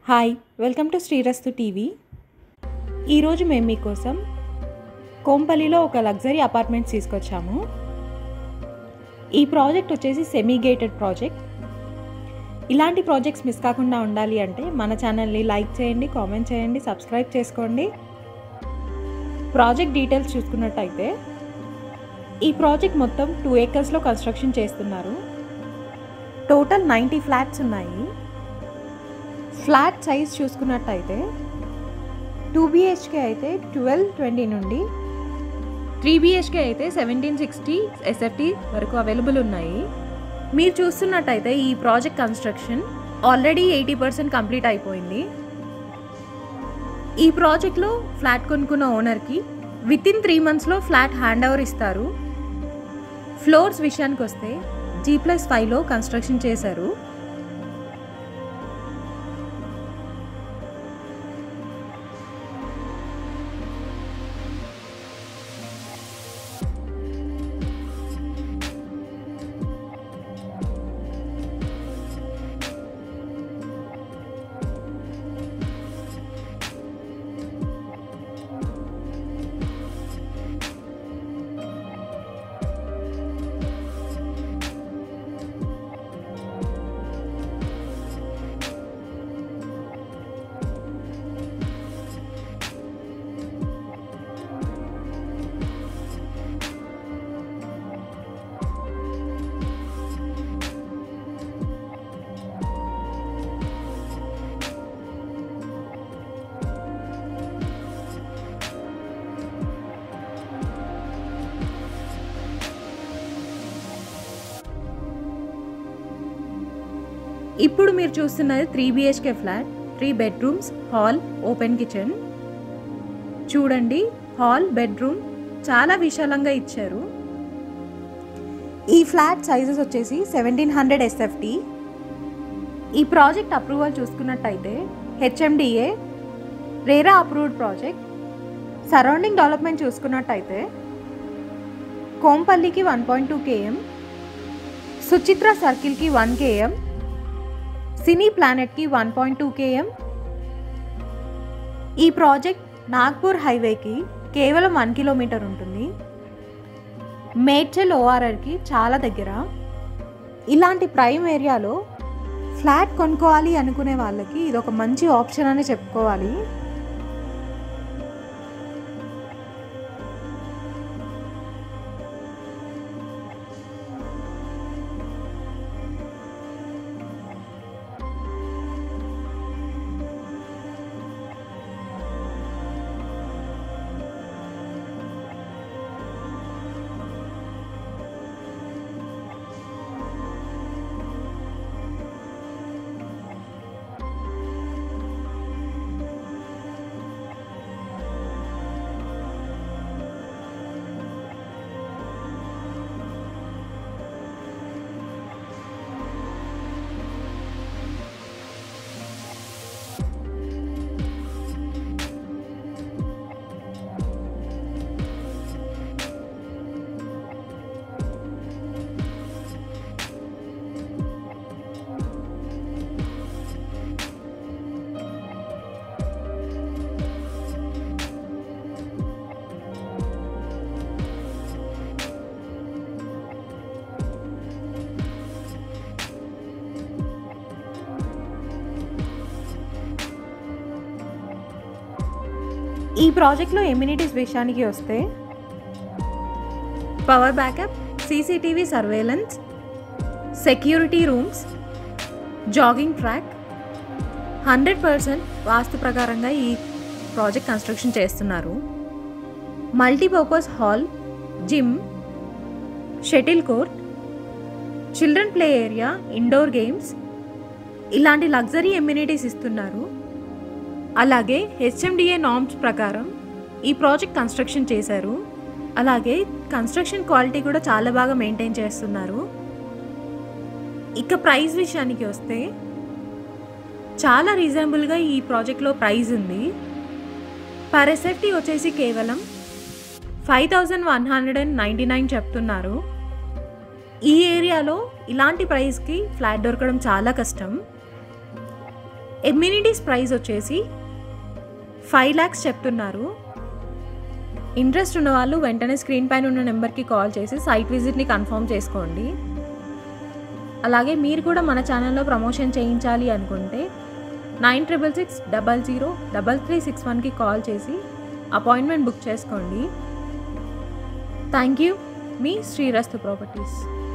Hi, welcome to Srirastu TV. ఈరోజు మేము మీకోసం కోంపల్లిలో ఒక లగ్జరీ అపార్ట్మెంట్స్ తీసుకొచ్చాము. ఈ ప్రాజెక్ట్ వచ్చేసి సెమీ గేటెడ్ ప్రాజెక్ట్. ఇలాంటి ప్రాజెక్ట్స్ మిస్ కాకుండా ఉండాలి అంటే మన ఛానల్ని లైక్ చేయండి, కామెంట్ చేయండి, సబ్స్క్రైబ్ చేసుకోండి. ప్రాజెక్ట్ డీటెయిల్స్ చూసుకున్నట్టయితే ఈ ప్రాజెక్ట్ మొత్తం 2 acresలో కన్స్ట్రక్షన్ చేస్తున్నారు. టోటల్ 90 ఫ్లాట్స్ ఉన్నాయి. ఫ్లాట్ సైజ్ చూసుకున్నట్టయితే 2 BHK అయితే 1220 నుండి 3 BHK అయితే 1760 SFT వరకు అవైలబుల్ ఉన్నాయి. మీరు చూస్తున్నట్టయితే ఈ ప్రాజెక్ట్ కన్స్ట్రక్షన్ ఆల్రెడీ 80% కంప్లీట్ అయిపోయింది. ఈ ప్రాజెక్ట్లో ఫ్లాట్ కొనుక్కున్న ఓనర్కి వితిన్ 3 monthsలో ఫ్లాట్ హ్యాండ్ ఓవర్ ఇస్తారు. ఫ్లోర్స్ విషయానికి వస్తే G+5లో కన్స్ట్రక్షన్ చేశారు. ఇప్పుడు మీరు చూస్తున్నది 3 BHK flat, 3 bedrooms, hall, open kitchen. చూడండి, హాల్, బెడ్రూమ్ చాలా విశాలంగా ఇచ్చారు. ఈ ఫ్లాట్ సైజెస్ వచ్చేసి 1700 SFT. ఈ ప్రాజెక్ట్ అప్రూవల్ చూసుకున్నట్టయితే HMDA RERA approved project. Surrounding development చూసుకున్నట్టయితే కోంపల్లికి 1.2 km, సుచిత్ర సర్కిల్కి 1 km, సినీ ప్లానెట్కి 1.2 km. ఈ ప్రాజెక్ట్ నాగ్పూర్ హైవేకి కేవలం 1 kilometer ఉంటుంది. మేడ్చల్ ORRకి చాలా దగ్గర. ఇలాంటి ప్రైమ్ ఏరియాలో ఫ్లాట్ కొనుక్కోవాలి అనుకునే వాళ్ళకి ఇది ఒక మంచి ఆప్షన్ అని చెప్పుకోవాలి. ఈ ప్రాజెక్ట్లో ఎమ్యూనిటీస్ విషయానికి వస్తే power backup, CCTV surveillance, security rooms, jogging track. 100% vastu ప్రకారంగా ఈ ప్రాజెక్ట్ కన్స్ట్రక్షన్ చేస్తున్నారు. Multipurpose hall, gym, shuttle court, children play area, indoor games, ఇలాంటి లగ్జరీ ఎమ్యూనిటీస్ ఇస్తున్నారు. అలాగే HMDA నార్మ్స్ ప్రకారం ఈ ప్రాజెక్ట్ కన్స్ట్రక్షన్ చేశారు. అలాగే కన్స్ట్రక్షన్ క్వాలిటీ కూడా చాలా బాగా మెయింటైన్ చేస్తున్నారు. ఇక ప్రైస్ విషయానికి వస్తే చాలా రీజనబుల్గా ఈ ప్రాజెక్ట్లో ప్రైస్ ఉంది. పర్ SFT వచ్చేసి కేవలం 5199 చెప్తున్నారు. ఈ ఏరియాలో ఇలాంటి ప్రైస్కి ఫ్లాట్ దొరకడం చాలా కష్టం. ఎమ్యూనిటీస్ ప్రైస్ వచ్చేసి 5 lakhs చెప్తున్నారు. ఇంట్రెస్ట్ ఉన్న వాళ్ళు వెంటనే స్క్రీన్ పైన ఉన్న నెంబర్కి కాల్ చేసి సైట్ విజిట్ని కన్ఫర్మ్ చేసుకోండి. అలాగే మీరు కూడా మన ఛానల్లో ప్రమోషన్ చేయించాలి అనుకుంటే 9666003361కి కాల్ చేసి అపాయింట్మెంట్ బుక్ చేసుకోండి. Thank you. Me Srirastu properties.